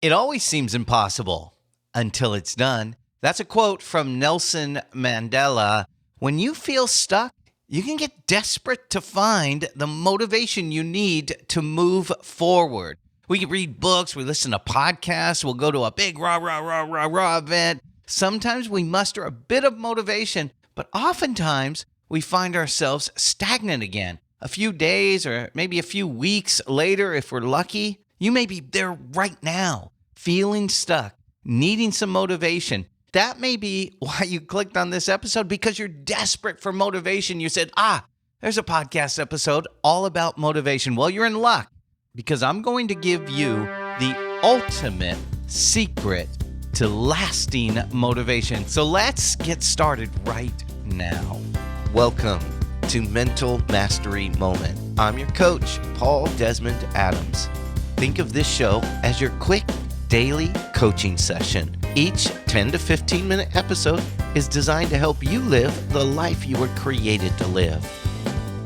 It always seems impossible until it's done. That's a quote from Nelson Mandela. When you feel stuck, you can get desperate to find the motivation you need to move forward. We can read books, we listen to podcasts, we'll go to a big rah event. Sometimes we muster a bit of motivation, but oftentimes we find ourselves stagnant again. A few days or maybe a few weeks later, if we're lucky, you may be there right now, feeling stuck, needing some motivation. That may be why you clicked on this episode, because you're desperate for motivation. You said, there's a podcast episode all about motivation. Well, you're in luck, because I'm going to give you the ultimate secret to lasting motivation. So let's get started right now. Welcome to Mental Mastery Moment. I'm your coach, Paul Desmond Adams. Think of this show as your quick daily coaching session. Each 10 to 15 minute episode is designed to help you live the life you were created to live.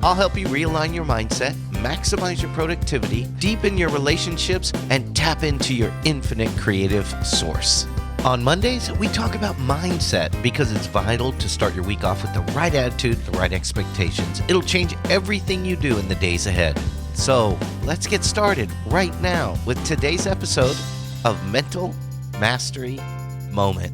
I'll help you realign your mindset, maximize your productivity, deepen your relationships, and tap into your infinite creative source. On Mondays, we talk about mindset because it's vital to start your week off with the right attitude, the right expectations. It'll change everything you do in the days ahead. So let's get started right now with today's episode of Mental Mastery Moment.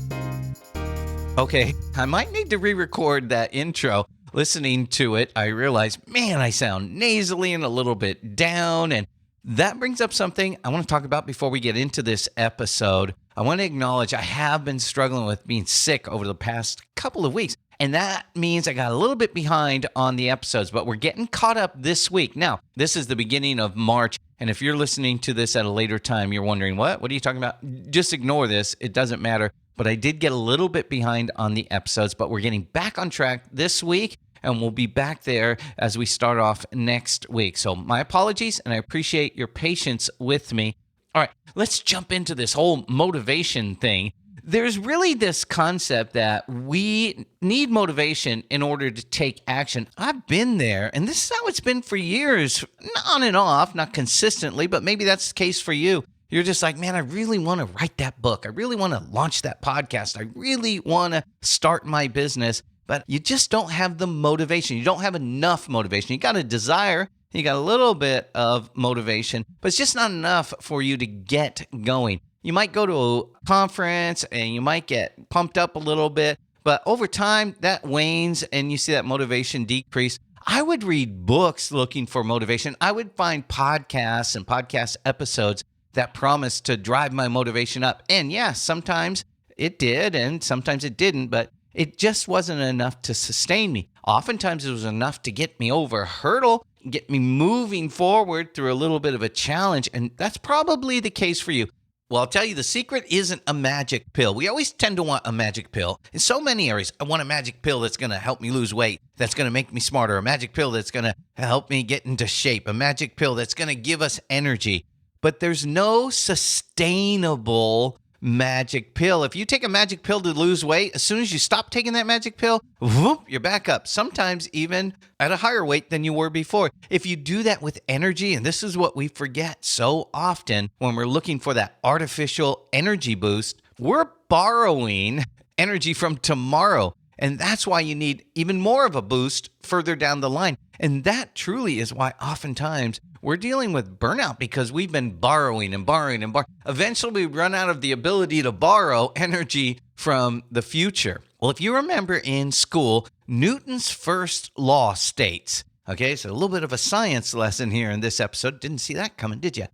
Okay, I might need to re-record that intro. Listening to it, I realized, man, I sound nasally and a little bit down. And that brings up something I want to talk about before we get into this episode. I want to acknowledge I have been struggling with being sick over the past couple of weeks. And that means I got a little bit behind on the episodes, but we're getting caught up this week. Now, this is the beginning of March. And if you're listening to this at a later time, you're wondering, what are you talking about? Just ignore this. It doesn't matter. But I did get a little bit behind on the episodes, but we're getting back on track this week. And we'll be back there as we start off next week. So my apologies, and I appreciate your patience with me. All right, let's jump into this whole motivation thing. There's really this concept that we need motivation in order to take action. I've been there, and this is how it's been for years, on and off, not consistently, but maybe that's the case for you. You're just like, man, I really want to write that book. I really want to launch that podcast. I really want to start my business. But you just don't have the motivation. You don't have enough motivation. You got a desire, you got a little bit of motivation, but it's just not enough for you to get going. You might go to a conference and you might get pumped up a little bit, but over time that wanes and you see that motivation decrease. I would read books looking for motivation. I would find podcasts and podcast episodes that promise to drive my motivation up. And yeah, sometimes it did and sometimes it didn't, but it just wasn't enough to sustain me. Oftentimes it was enough to get me over a hurdle, get me moving forward through a little bit of a challenge. And that's probably the case for you. Well, I'll tell you, the secret isn't a magic pill. We always tend to want a magic pill in so many areas. I want a magic pill that's going to help me lose weight, that's going to make me smarter, a magic pill that's going to help me get into shape, a magic pill that's going to give us energy. But there's no sustainable magic pill. If you take a magic pill to lose weight, as soon as you stop taking that magic pill, whoop, you're back up. Sometimes even at a higher weight than you were before. If you do that with energy, and this is what we forget so often when we're looking for that artificial energy boost, we're borrowing energy from tomorrow. And that's why you need even more of a boost further down the line. And that truly is why oftentimes we're dealing with burnout, because we've been borrowing and borrowing and borrowing. Eventually, we run out of the ability to borrow energy from the future. Well, if you remember in school, Newton's first law states, okay, so a little bit of a science lesson here in this episode. Didn't see that coming, did you?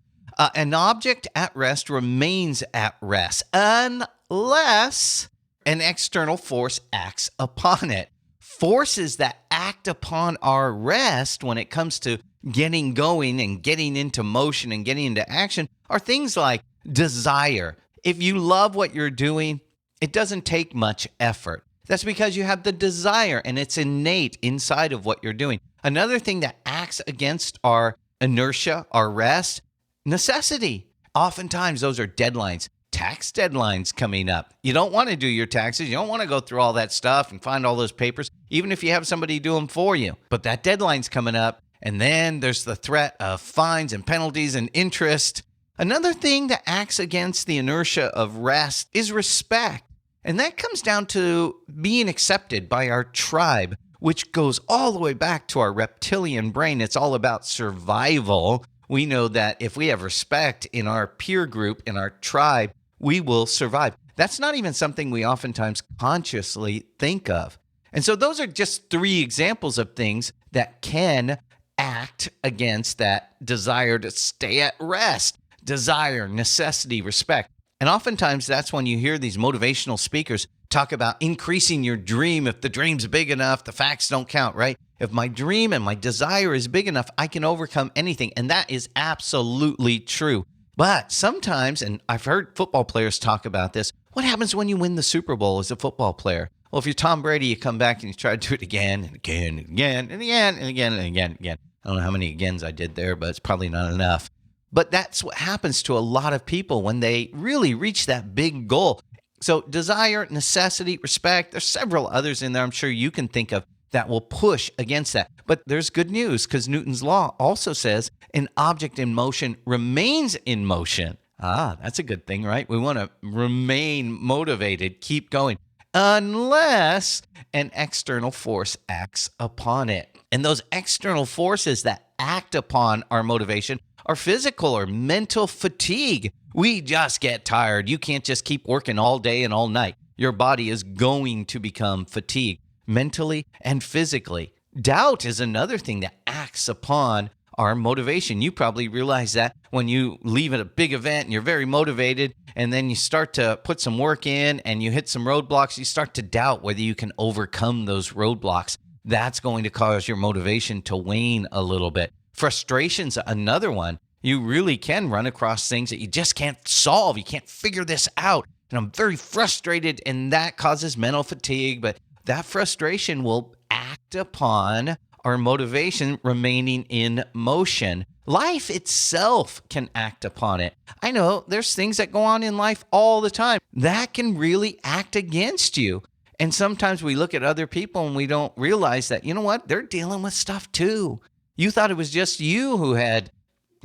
An object at rest remains at rest unless an external force acts upon it. Forces that act upon our rest when it comes to getting going and getting into motion and getting into action are things like desire. If you love what you're doing, it doesn't take much effort. That's because you have the desire and it's innate inside of what you're doing. Another thing that acts against our inertia, our rest, necessity. Oftentimes those are deadlines. Tax deadlines coming up. You don't want to do your taxes. You don't want to go through all that stuff and find all those papers, even if you have somebody do them for you. But that deadline's coming up, and then there's the threat of fines and penalties and interest. Another thing that acts against the inertia of rest is respect. And that comes down to being accepted by our tribe, which goes all the way back to our reptilian brain. It's all about survival. We know that if we have respect in our peer group, in our tribe, we will survive. That's not even something we oftentimes consciously think of. And so those are just 3 examples of things that can act against that desire to stay at rest. Desire, necessity, respect. And oftentimes that's when you hear these motivational speakers talk about increasing your dream. If the dream's big enough, the facts don't count, right? If my dream and my desire is big enough, I can overcome anything. And that is absolutely true. But sometimes, and I've heard football players talk about this, what happens when you win the Super Bowl as a football player? Well, if you're Tom Brady, you come back and you try to do it again and again and again and again and again and again and again. I don't know how many agains I did there, but it's probably not enough. But that's what happens to a lot of people when they really reach that big goal. So desire, necessity, respect, there's several others in there I'm sure you can think of that will push against that. But there's good news because Newton's law also says an object in motion remains in motion. That's a good thing, right? We want to remain motivated, keep going, unless an external force acts upon it. And those external forces that act upon our motivation are physical or mental fatigue. We just get tired. You can't just keep working all day and all night. Your body is going to become fatigued mentally and physically. Doubt is another thing that acts upon our motivation. You probably realize that when you leave at a big event and you're very motivated and then you start to put some work in and you hit some roadblocks, you start to doubt whether you can overcome those roadblocks. That's going to cause your motivation to wane a little bit. Frustration's another one. You really can run across things that you just can't solve. You can't figure this out. And I'm very frustrated, and that causes mental fatigue. But that frustration will act upon our motivation remaining in motion. Life itself can act upon it. I know there's things that go on in life all the time that can really act against you. And sometimes we look at other people and we don't realize that, you know what, they're dealing with stuff too. You thought it was just you who had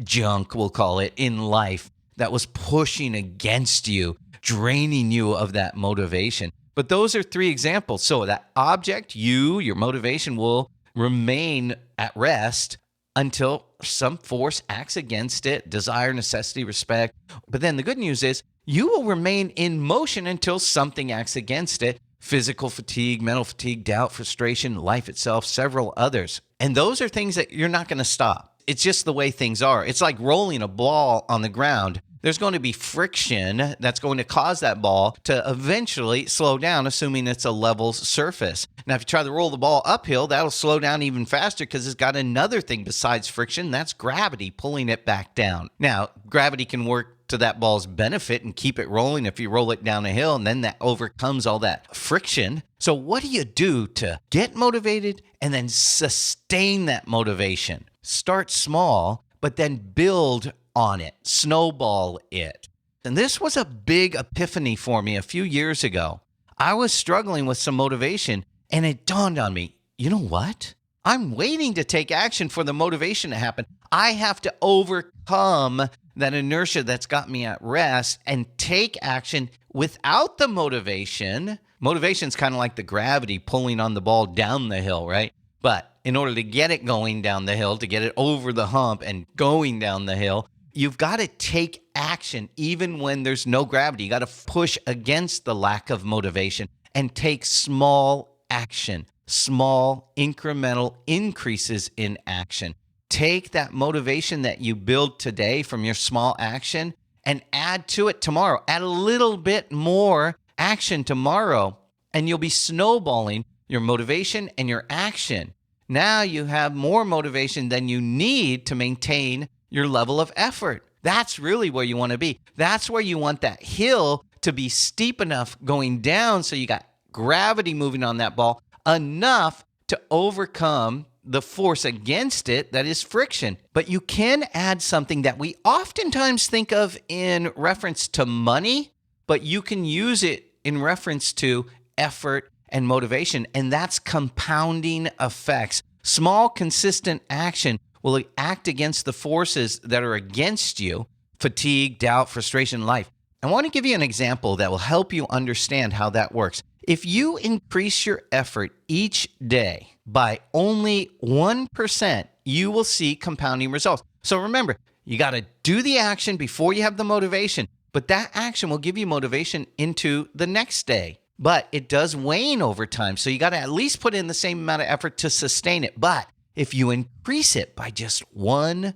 junk, we'll call it, in life that was pushing against you, draining you of that motivation. But those are 3 examples. So that object, your motivation will remain at rest until some force acts against it, desire, necessity, respect. But then the good news is you will remain in motion until something acts against it. Physical fatigue, mental fatigue, doubt, frustration, life itself, several others. And those are things that you're not going to stop. It's just the way things are. It's like rolling a ball on the ground. There's going to be friction that's going to cause that ball to eventually slow down, assuming it's a level surface. Now, if you try to roll the ball uphill, that'll slow down even faster because it's got another thing besides friction. That's gravity pulling it back down. Now, gravity can work to that ball's benefit and keep it rolling if you roll it down a hill, and then that overcomes all that friction. So what do you do to get motivated and then sustain that motivation? Start small, but then build on it, snowball it. And this was a big epiphany for me a few years ago. I was struggling with some motivation, and it dawned on me, you know what? I'm waiting to take action for the motivation to happen. I have to overcome that inertia that's got me at rest and take action without the motivation. Motivation's kind of like the gravity pulling on the ball down the hill, right? But in order to get it going down the hill, to get it over the hump and going down the hill, you've got to take action even when there's no gravity. You got to push against the lack of motivation and take small action, small incremental increases in action. Take that motivation that you build today from your small action and add to it tomorrow. Add a little bit more action tomorrow, and you'll be snowballing your motivation and your action. Now you have more motivation than you need to maintain your level of effort. That's really where you want to be. That's where you want that hill to be steep enough going down so you got gravity moving on that ball enough to overcome the force against it, that is friction. But you can add something that we oftentimes think of in reference to money, but you can use it in reference to effort and motivation, and that's compounding effects. Small, consistent action will act against the forces that are against you fatigue, doubt, frustration in life. I want to give you an example that will help you understand how that works. If you increase your effort each day by only 1%, you will see compounding results. So remember, you got to do the action before you have the motivation, but that action will give you motivation into the next day. But it does wane over time, so you got to at least put in the same amount of effort to sustain it. But if you increase it by just 1%,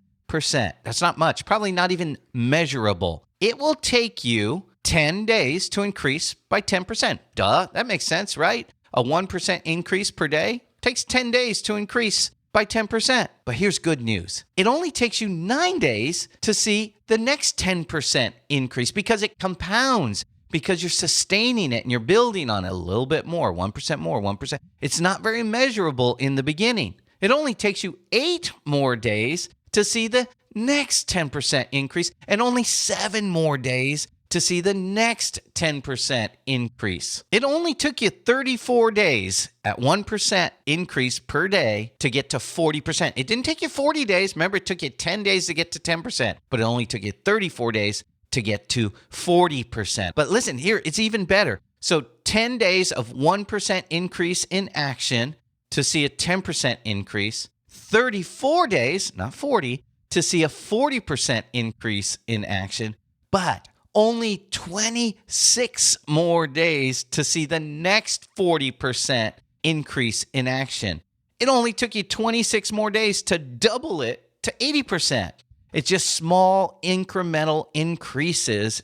that's not much, probably not even measurable. It will take you 10 days to increase by 10%. Duh, that makes sense, right? A 1% increase per day takes 10 days to increase by 10%. But here's good news. It only takes you 9 days to see the next 10% increase because it compounds, because you're sustaining it and you're building on it a little bit more, 1% more, 1%. It's not very measurable in the beginning. It only takes you 8 more days to see the next 10% increase and only 7 more days to see the next 10% increase. It only took you 34 days at 1% increase per day to get to 40%. It didn't take you 40 days. Remember, it took you 10 days to get to 10%, but it only took you 34 days to get to 40%. But listen, here, it's even better. So 10 days of 1% increase in action to see a 10% increase, 34 days, not 40, to see a 40% increase in action, but only 26 more days to see the next 40% increase in action. It only took you 26 more days to double it to 80%. It's just small incremental increases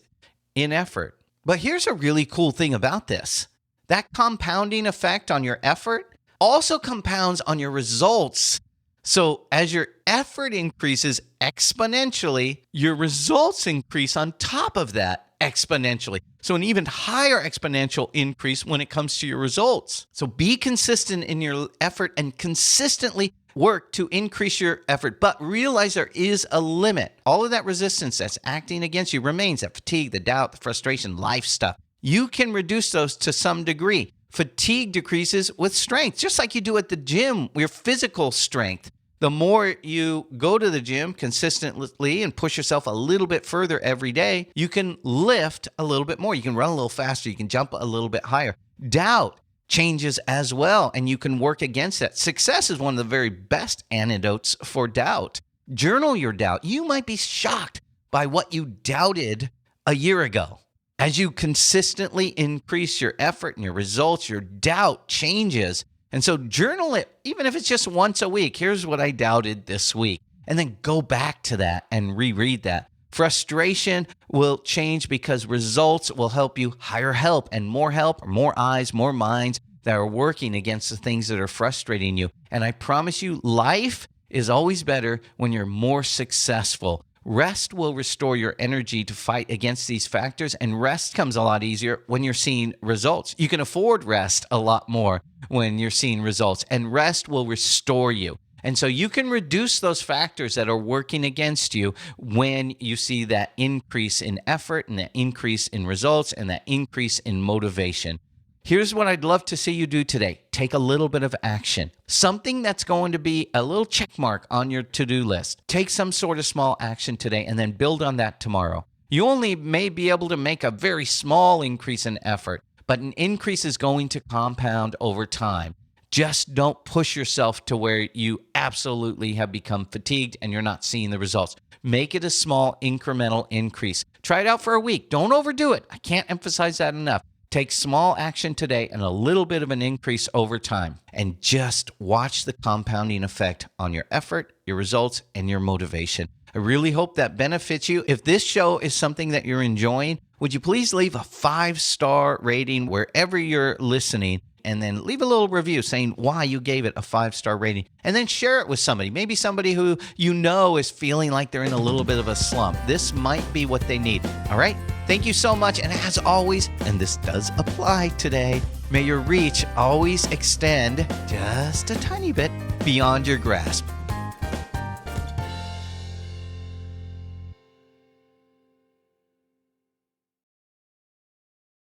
in effort. But here's a really cool thing about this. That compounding effect on your effort also compounds on your results. So as your effort increases exponentially, your results increase on top of that exponentially. So an even higher exponential increase when it comes to your results. So be consistent in your effort and consistently work to increase your effort, but realize there is a limit. All of that resistance that's acting against you remains, that fatigue, the doubt, the frustration, life stuff. You can reduce those to some degree. Fatigue decreases with strength, just like you do at the gym, your physical strength. The more you go to the gym consistently and push yourself a little bit further every day, you can lift a little bit more. You can run a little faster. You can jump a little bit higher. Doubt changes as well, and you can work against that. Success is one of the very best antidotes for doubt. Journal your doubt. You might be shocked by what you doubted a year ago. As you consistently increase your effort and your results, your doubt changes. And so journal it, even if it's just once a week. Here's what I doubted this week. And then go back to that and reread that. Frustration will change because results will help you hire help, and more eyes, more minds that are working against the things that are frustrating you. And I promise you, life is always better when you're more successful. Rest will restore your energy to fight against these factors, and rest comes a lot easier when you're seeing results. You can afford rest a lot more when you're seeing results, and rest will restore you. And so you can reduce those factors that are working against you when you see that increase in effort and that increase in results and that increase in motivation. Here's what I'd love to see you do today. Take a little bit of action. Something that's going to be a little check mark on your to-do list. Take some sort of small action today and then build on that tomorrow. You only may be able to make a very small increase in effort, but an increase is going to compound over time. Just don't push yourself to where you absolutely have become fatigued and you're not seeing the results. Make it a small incremental increase. Try it out for a week. Don't overdo it. I can't emphasize that enough. Take small action today and a little bit of an increase over time, and just watch the compounding effect on your effort, your results, and your motivation. I really hope that benefits you. If this show is something that you're enjoying, would you please leave a 5-star rating wherever you're listening, and then leave a little review saying why you gave it a 5-star rating, and then share it with somebody, maybe somebody who you know is feeling like they're in a little bit of a slump. This might be what they need. All right? Thank you so much. And as always, and this does apply today, may your reach always extend just a tiny bit beyond your grasp.